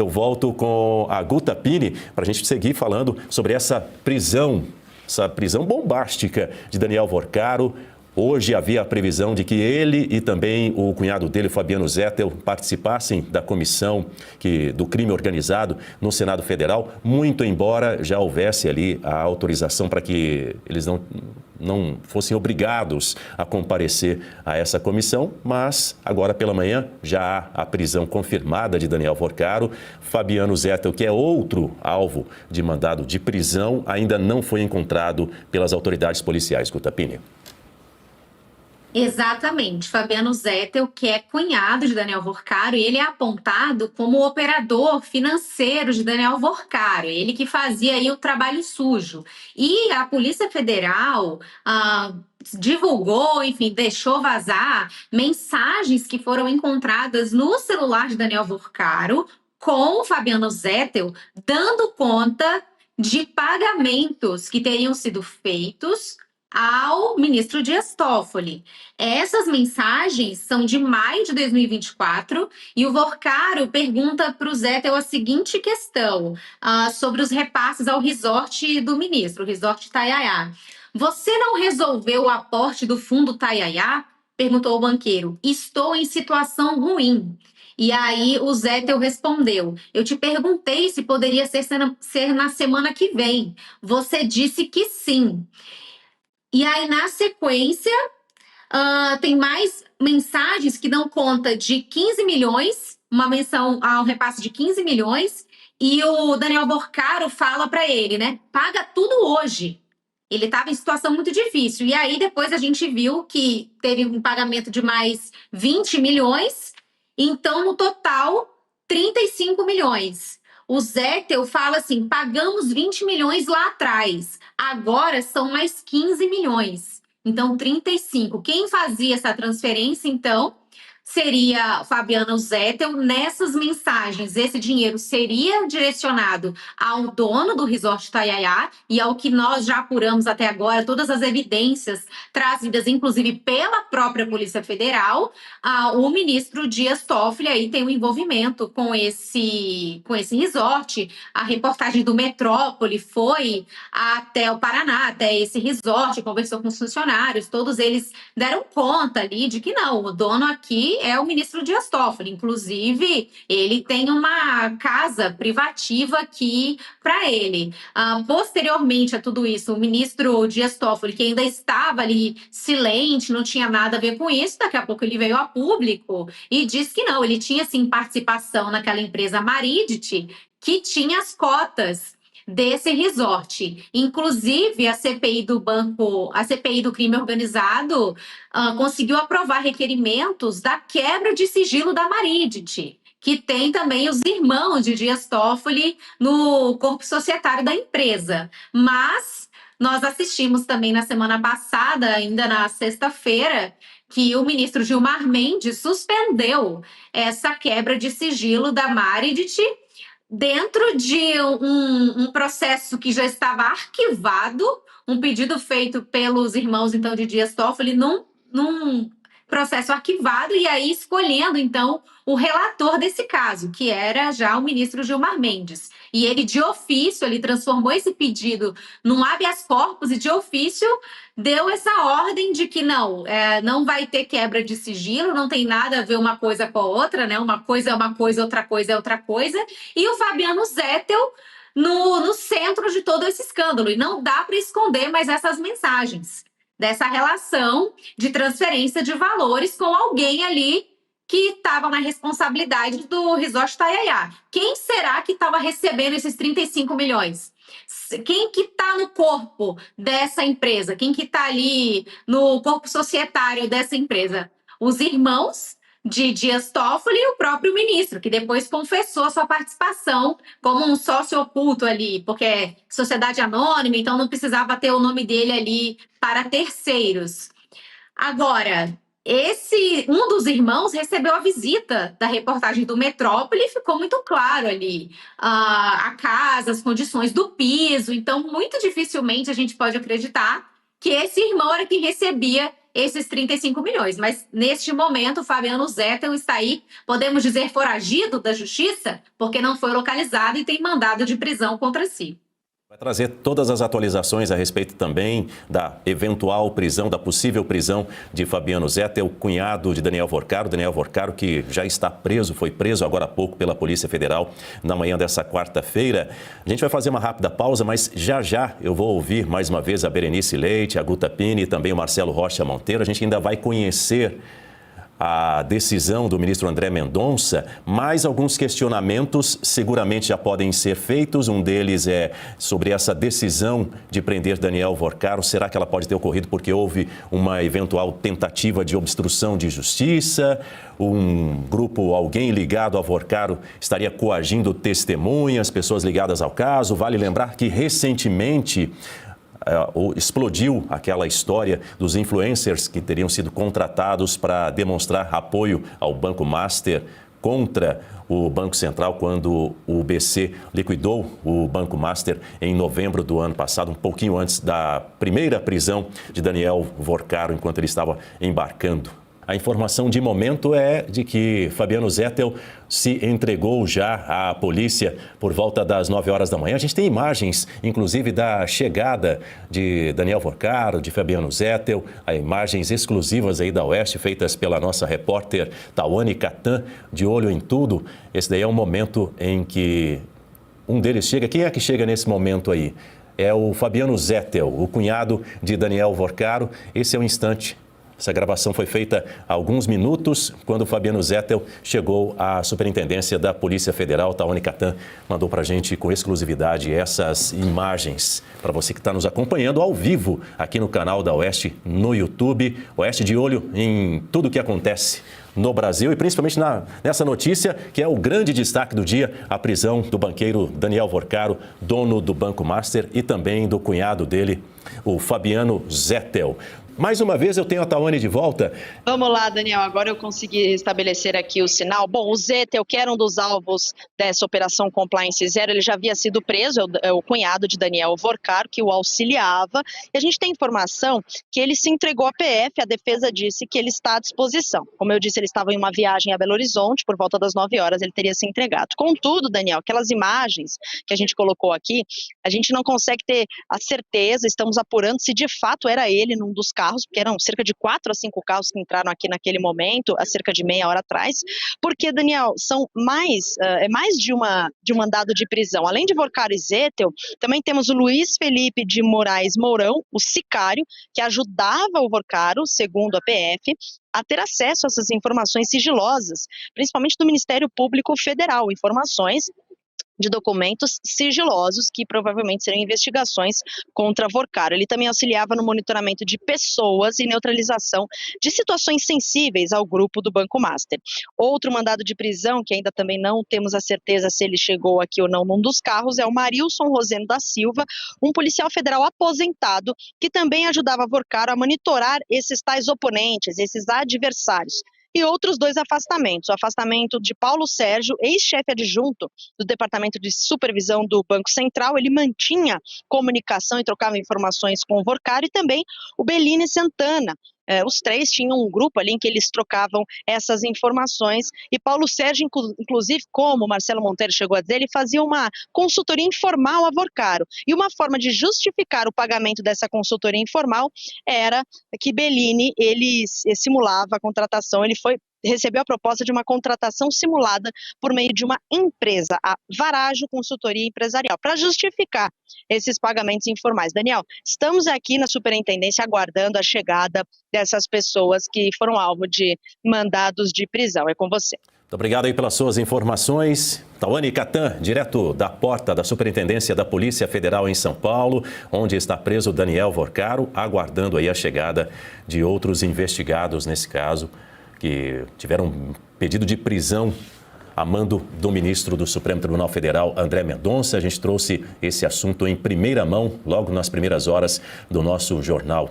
eu volto com a Guta Pini para a gente seguir falando sobre essa prisão bombástica de Daniel Vorcaro. Hoje havia a previsão de que ele e também o cunhado dele, Fabiano Zettel, participassem da comissão do crime organizado no Senado Federal, muito embora já houvesse ali a autorização para que eles não fossem obrigados a comparecer a essa comissão, mas agora pela manhã já há a prisão confirmada de Daniel Vorcaro. Fabiano Zettel, que é outro alvo de mandado de prisão, ainda não foi encontrado pelas autoridades policiais. Guta Pini. Exatamente, Fabiano Zettel, que é cunhado de Daniel Vorcaro, e ele é apontado como o operador financeiro de Daniel Vorcaro, ele que fazia aí o trabalho sujo. E a Polícia Federal divulgou, enfim, deixou vazar mensagens que foram encontradas no celular de Daniel Vorcaro com o Fabiano Zettel, dando conta de pagamentos que teriam sido feitos ao ministro Dias Toffoli. Essas mensagens são de maio de 2024 e o Vorcaro pergunta para o Zettel a seguinte questão sobre os repasses ao resort do ministro, o resort Itanhaém. Você não resolveu o aporte do fundo Itanhaém? Perguntou o banqueiro. Estou em situação ruim. E aí o Zettel respondeu, eu te perguntei se poderia ser na semana que vem. Você disse que sim. E aí, na sequência, tem mais mensagens que dão conta de 15 milhões, uma menção ao repasse de 15 milhões, e o Daniel Vorcaro fala para ele, né? Paga tudo hoje. Ele estava em situação muito difícil. E aí, depois a gente viu que teve um pagamento de mais 20 milhões, então, no total, 35 milhões. O Zettel fala assim, pagamos 20 milhões lá atrás, agora são mais 15 milhões, então 35. Quem fazia essa transferência, então, seria Fabiano Zettel. Nessas mensagens, esse dinheiro seria direcionado ao dono do Resort Itanhaém e ao que nós já apuramos até agora, todas as evidências trazidas, inclusive pela própria Polícia Federal, o ministro Dias Toffoli aí tem um envolvimento com esse resort. A reportagem do Metrópole foi até o Paraná, até esse resort, conversou com os funcionários, todos eles deram conta ali de que não, o dono aqui é o ministro Dias Toffoli. Inclusive, ele tem uma casa privativa aqui para ele. Posteriormente a tudo isso, o ministro Dias Toffoli, que ainda estava ali silente, não tinha nada a ver com isso, daqui a pouco ele veio a público e disse que não, ele tinha sim participação naquela empresa Maridit, que tinha as cotas desse resort. Inclusive, a CPI do crime organizado conseguiu aprovar requerimentos da quebra de sigilo da Maridit, que tem também os irmãos de Dias Toffoli no corpo societário da empresa. Mas nós assistimos também na semana passada, ainda na sexta-feira, que o ministro Gilmar Mendes suspendeu essa quebra de sigilo da Maridit dentro de um processo que já estava arquivado, um pedido feito pelos irmãos, então, de Dias Toffoli, num processo arquivado, e aí escolhendo, então, o relator desse caso, que era já o ministro Gilmar Mendes. E ele, de ofício, ele transformou esse pedido num habeas corpus e, de ofício, deu essa ordem de que não vai ter quebra de sigilo, não tem nada a ver uma coisa com a outra, né? Uma coisa é uma coisa, outra coisa é outra coisa. E o Fabiano Zettel no centro de todo esse escândalo. E não dá para esconder mais essas mensagens dessa relação de transferência de valores com alguém ali que estava na responsabilidade do Resort Itanhaém. Quem será que estava recebendo esses 35 milhões? Quem que está no corpo dessa empresa? Quem que está ali no corpo societário dessa empresa? Os irmãos de Dias Toffoli e o próprio ministro, que depois confessou sua participação como um sócio oculto ali, porque é sociedade anônima, então não precisava ter o nome dele ali para terceiros. Agora, um dos irmãos recebeu a visita da reportagem do Metrópole e ficou muito claro ali a casa, as condições do piso. Então, muito dificilmente a gente pode acreditar que esse irmão era quem recebia esses 35 milhões. Mas, neste momento, o Fabiano Zettel está aí, podemos dizer, foragido da justiça, porque não foi localizado e tem mandado de prisão contra si. Vai trazer todas as atualizações a respeito também da eventual prisão, da possível prisão de Fabiano Zettel, cunhado de Daniel Vorcaro. Daniel Vorcaro, que já está preso, foi preso agora há pouco pela Polícia Federal na manhã dessa quarta-feira. A gente vai fazer uma rápida pausa, mas já eu vou ouvir mais uma vez a Berenice Leite, a Guta Piini e também o Marcelo Rocha Monteiro. A gente ainda vai conhecer a decisão do ministro André Mendonça, mas alguns questionamentos seguramente já podem ser feitos. Um deles é sobre essa decisão de prender Daniel Vorcaro. Será que ela pode ter ocorrido porque houve uma eventual tentativa de obstrução de justiça? Um grupo, alguém ligado a Vorcaro, estaria coagindo testemunhas, pessoas ligadas ao caso? Vale lembrar que recentemente explodiu aquela história dos influencers que teriam sido contratados para demonstrar apoio ao Banco Master contra o Banco Central quando o BC liquidou o Banco Master em novembro do ano passado, um pouquinho antes da primeira prisão de Daniel Vorcaro, enquanto ele estava embarcando. A informação de momento é de que Fabiano Zettel se entregou já à polícia por volta das 9 horas da manhã. A gente tem imagens, inclusive, da chegada de Daniel Vorcaro, de Fabiano Zettel, imagens exclusivas aí da Oeste, feitas pela nossa repórter Tawane Catan, de olho em tudo. Esse daí é um momento em que um deles chega. Quem é que chega nesse momento aí? É o Fabiano Zettel, o cunhado de Daniel Vorcaro. Esse é o instante. Essa gravação foi feita há alguns minutos, quando o Fabiano Zettel chegou à Superintendência da Polícia Federal. Tawane Catan mandou para a gente com exclusividade essas imagens. Para você que está nos acompanhando ao vivo aqui no canal da Oeste no YouTube. Oeste de olho em tudo o que acontece no Brasil e principalmente nessa notícia que é o grande destaque do dia, a prisão do banqueiro Daniel Vorcaro, dono do Banco Master, e também do cunhado dele, o Fabiano Zettel. Mais uma vez eu tenho a Tawane de volta. Vamos lá, Daniel, agora eu consegui estabelecer aqui o sinal. Bom, o Zettel, que era um dos alvos dessa Operação Compliance Zero, ele já havia sido preso, é o cunhado de Daniel Vorcaro, que o auxiliava. E a gente tem informação que ele se entregou à PF, a defesa disse que ele está à disposição. Como eu disse, ele estava em uma viagem a Belo Horizonte, por volta das 9 horas ele teria se entregado. Contudo, Daniel, aquelas imagens que a gente colocou aqui, a gente não consegue ter a certeza, estamos apurando se de fato era ele num dos carros, porque eram cerca de 4 a 5 carros que entraram aqui naquele momento, há cerca de meia hora atrás, porque, Daniel, são mais de um mandado de prisão. Além de Vorcaro e Zettel, também temos o Luiz Felipe de Moraes Mourão, o sicário, que ajudava o Vorcaro, segundo a PF, a ter acesso a essas informações sigilosas, principalmente do Ministério Público Federal, informações de documentos sigilosos que provavelmente seriam investigações contra Vorcaro. Ele também auxiliava no monitoramento de pessoas e neutralização de situações sensíveis ao grupo do Banco Master. Outro mandado de prisão, que ainda também não temos a certeza se ele chegou aqui ou não num dos carros, é o Marilson Roseno da Silva, um policial federal aposentado que também ajudava Vorcaro a monitorar esses tais oponentes, esses adversários. E outros 2 afastamentos, o afastamento de Paulo Sérgio, ex-chefe adjunto do Departamento de Supervisão do Banco Central. Ele mantinha comunicação e trocava informações com o Vorcaro, e também o Bellini Santana. Os 3 tinham um grupo ali em que eles trocavam essas informações, e Paulo Sérgio, inclusive, como o Marcelo Monteiro chegou a dizer, ele fazia uma consultoria informal a Vorcaro, e uma forma de justificar o pagamento dessa consultoria informal era que Bellini, ele simulava a contratação, recebeu a proposta de uma contratação simulada por meio de uma empresa, a Varajo Consultoria Empresarial, para justificar esses pagamentos informais. Daniel, estamos aqui na Superintendência aguardando a chegada dessas pessoas que foram alvo de mandados de prisão. É com você. Muito obrigado aí pelas suas informações. Tawane Catan, direto da porta da Superintendência da Polícia Federal em São Paulo, onde está preso Daniel Vorcaro, aguardando aí a chegada de outros investigados nesse caso, que tiveram um pedido de prisão a mando do ministro do Supremo Tribunal Federal, André Mendonça. A gente trouxe esse assunto em primeira mão, logo nas primeiras horas do nosso jornal